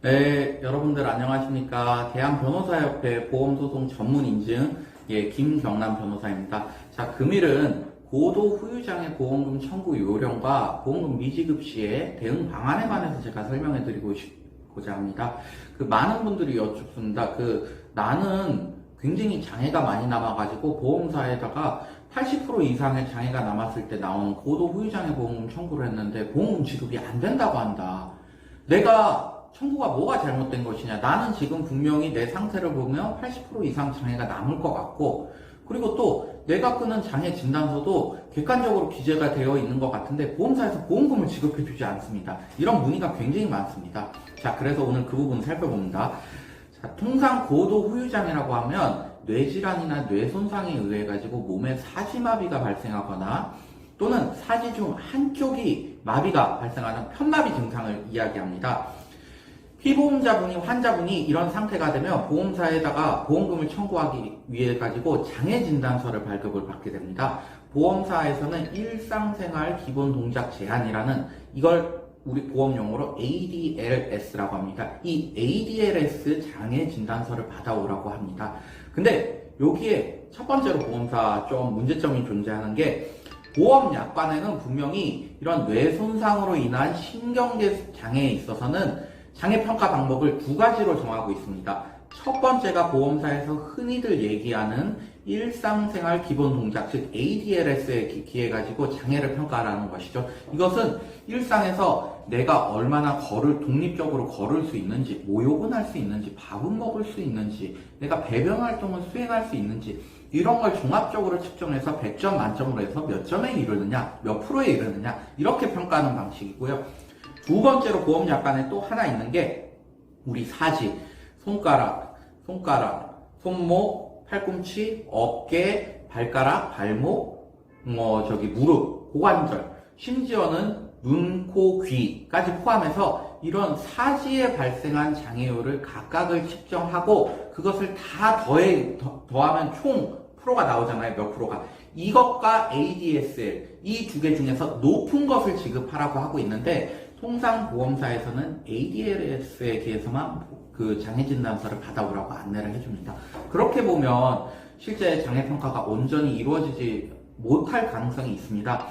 네, 여러분들 안녕하십니까. 대한변호사협회 보험소송 전문인증, 김경남 변호사입니다. 자, 금일은 고도 후유장애 보험금 청구 요령과 보험금 미지급 시의 대응 방안에 관해서 제가 설명해 드리고자 합니다. 많은 분들이 여쭙습니다. 나는 굉장히 장애가 많이 남아가지고 보험사에다가 80% 이상의 장애가 남았을 때 나오는 고도 후유장애 보험금 청구를 했는데 보험금 지급이 안 된다고 한다. 내가 청구가 뭐가 잘못된 것이냐. 나는 지금 분명히 내 상태를 보면 80% 이상 장애가 남을 것 같고, 그리고 또 내가 끄는 장애 진단서도 객관적으로 기재가 되어 있는 것 같은데 보험사에서 보험금을 지급해주지 않습니다. 이런 문의가 굉장히 많습니다. 자, 그래서 오늘 그 부분 살펴봅니다. 자, 통상 고도 후유장애라고 하면 뇌질환이나 뇌손상에 의해 가지고 몸에 사지마비가 발생하거나 또는 사지 중 한쪽이 마비가 발생하는 편마비 증상을 이야기합니다. 피보험자분이 환자분이 이런 상태가 되면 보험사에다가 보험금을 청구하기 위해 가지고 장애진단서를 발급을 받게 됩니다. 보험사에서는 일상생활 기본 동작 제한이라는 이걸 우리 보험용어로 ADLS라고 합니다. 이 ADLS 장애진단서를 받아오라고 합니다. 근데 여기에 첫 번째로 보험사 좀 문제점이 존재하는 게 보험약관에는 분명히 이런 뇌손상으로 인한 신경계 장애에 있어서는 장애평가 방법을 두 가지로 정하고 있습니다. 첫 번째가 보험사에서 흔히들 얘기하는 일상생활 기본 동작, 즉 ADLS에 기해가지고 장애를 평가하라는 것이죠. 이것은 일상에서 내가 얼마나 독립적으로 걸을 수 있는지, 모욕은 할 수 있는지, 밥은 먹을 수 있는지, 내가 배변 활동을 수행할 수 있는지, 이런 걸 종합적으로 측정해서 100점 만점으로 해서 몇 점에 이르느냐, 몇 프로에 이르느냐, 이렇게 평가하는 방식이고요. 두 번째로 보험약관에 또 하나 있는 게 우리 사지, 손가락, 손목, 팔꿈치, 어깨, 발가락, 발목, 무릎, 고관절, 심지어는 눈, 코, 귀까지 포함해서 이런 사지에 발생한 장애율을 각각을 측정하고 그것을 다 더하면 총 프로가 나오잖아요. 몇 프로가. 이것과 ADSL, 이 두 개 중에서 높은 것을 지급하라고 하고 있는데 통상 보험사에서는 ADLS에 대해서만 장애진단서를 받아오라고 안내를 해줍니다. 그렇게 보면 실제 장애평가가 온전히 이루어지지 못할 가능성이 있습니다.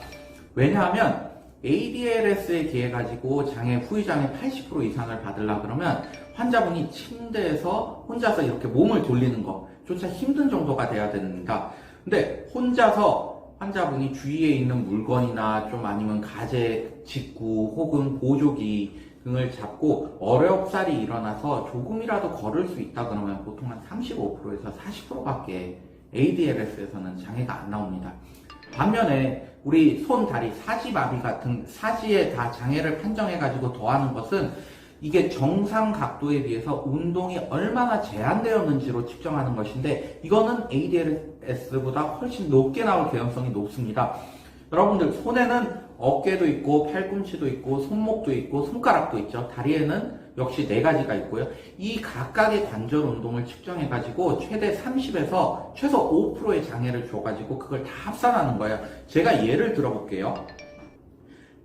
왜냐하면 ADLS에 기해 가지고 장애 후유장애 80% 이상을 받으려 그러면 환자분이 침대에서 혼자서 이렇게 몸을 돌리는 것조차 힘든 정도가 돼야 됩니다. 근데 혼자서 환자분이 주위에 있는 물건이나 좀 아니면 가재, 직구 혹은 보조기 등을 잡고 어렵사리 일어나서 조금이라도 걸을 수 있다 그러면 보통 한 35%에서 40%밖에 ADLS에서는 장애가 안 나옵니다. 반면에 우리 손, 다리, 사지마비 같은 사지에 다 장애를 판정해가지고 더하는 것은 이게 정상 각도에 비해서 운동이 얼마나 제한되었는지로 측정하는 것인데 이거는 ADLS보다 훨씬 높게 나올 개연성이 높습니다. 여러분들 손에는 어깨도 있고 팔꿈치도 있고 손목도 있고 손가락도 있죠. 다리에는 역시 4가지가 있고요. 이 각각의 관절 운동을 측정해 가지고 최대 30에서 최소 5%의 장애를 줘가지고 그걸 다 합산하는 거예요. 제가 예를 들어볼게요.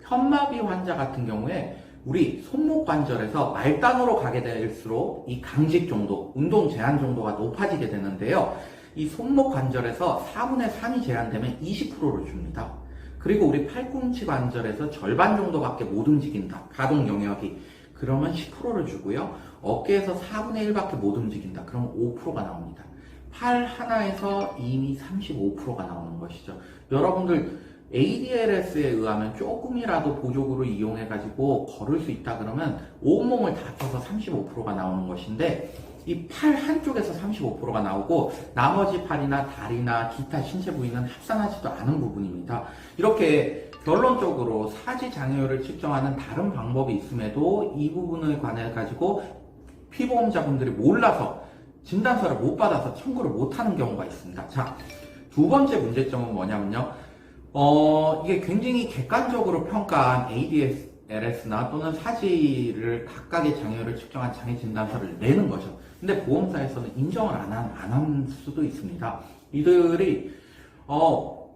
편마비 환자 같은 경우에 우리 손목 관절에서 말단으로 가게 될수록 이 강직 정도, 운동 제한 정도가 높아지게 되는데요. 이 손목 관절에서 4분의 3이 제한되면 20%를 줍니다. 그리고 우리 팔꿈치 관절에서 절반 정도밖에 못 움직인다. 가동 영역이. 그러면 10%를 주고요. 어깨에서 4분의 1밖에 못 움직인다. 그러면 5%가 나옵니다. 팔 하나에서 이미 35%가 나오는 것이죠. 여러분들 ADLS에 의하면 조금이라도 보조구를 이용해가지고 걸을 수 있다 그러면 온몸을 다 펴서 35%가 나오는 것인데 이 팔 한쪽에서 35%가 나오고 나머지 팔이나 다리나 기타 신체 부위는 합산하지도 않은 부분입니다. 이렇게 결론적으로 사지 장애율을 측정하는 다른 방법이 있음에도 이 부분에 관해 가지고 피보험자분들이 몰라서 진단서를 못 받아서 청구를 못 하는 경우가 있습니다. 자, 두 번째 문제점은 뭐냐면요. 이게 굉장히 객관적으로 평가한 ADLS나 또는 사지를 각각의 장애를 측정한 장애 진단서를 내는 거죠. 근데 보험사에서는 인정을 안 한 수도 있습니다. 이들이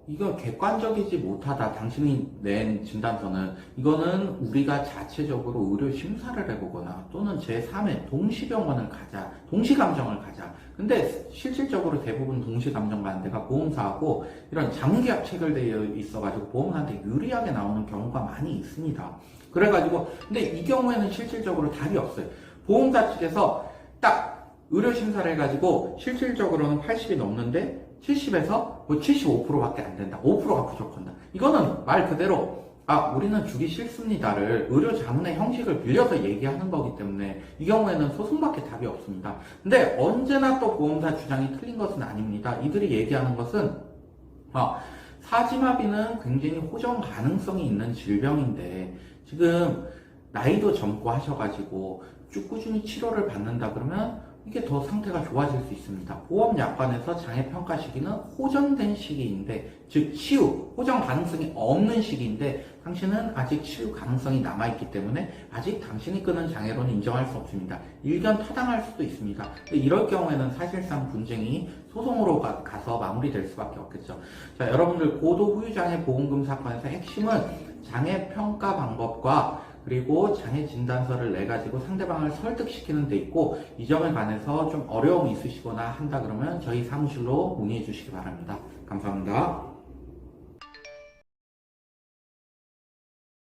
이거 객관적이지 못하다. 당신이 낸 진단서는 이거는 우리가 자체적으로 의료 심사를 해보거나 또는 제3의 동시병원을 가자, 동시감정을 가자. 근데 실질적으로 대부분 동시감정 가는 데가 보험사하고 이런 자문계약 체결되어 있어가지고 보험사한테 유리하게 나오는 경우가 많이 있습니다. 그래가지고 근데 이 경우에는 실질적으로 답이 없어요. 보험사 측에서 딱 의료 심사를 해가지고 실질적으로는 80이 넘는데 70에서 뭐 75%밖에 안 된다. 5%가 부족한다. 이거는 말 그대로 우리는 주기 싫습니다를 의료 자문의 형식을 빌려서 얘기하는 거기 때문에 이 경우에는 소송밖에 답이 없습니다. 근데 언제나 또 보험사 주장이 틀린 것은 아닙니다. 이들이 얘기하는 것은 사지마비는 굉장히 호전 가능성이 있는 질병인데 지금 나이도 젊고 하셔가지고 쭉 꾸준히 치료를 받는다 그러면 이게 더 상태가 좋아질 수 있습니다. 보험약관에서 장애평가 시기는 호전된 시기인데, 즉 치유, 호전 가능성이 없는 시기인데 당신은 아직 치유 가능성이 남아있기 때문에 아직 당신이 끄는 장애로는 인정할 수 없습니다. 일견 타당할 수도 있습니다. 이럴 경우에는 사실상 분쟁이 소송으로 가서 마무리될 수밖에 없겠죠. 자, 여러분들 고도후유장애 보험금 사건에서 핵심은 장애평가 방법과 그리고 장애 진단서를 내가지고 상대방을 설득시키는 데 있고 이 점에 관해서 좀 어려움이 있으시거나 한다 그러면 저희 사무실로 문의해 주시기 바랍니다. 감사합니다.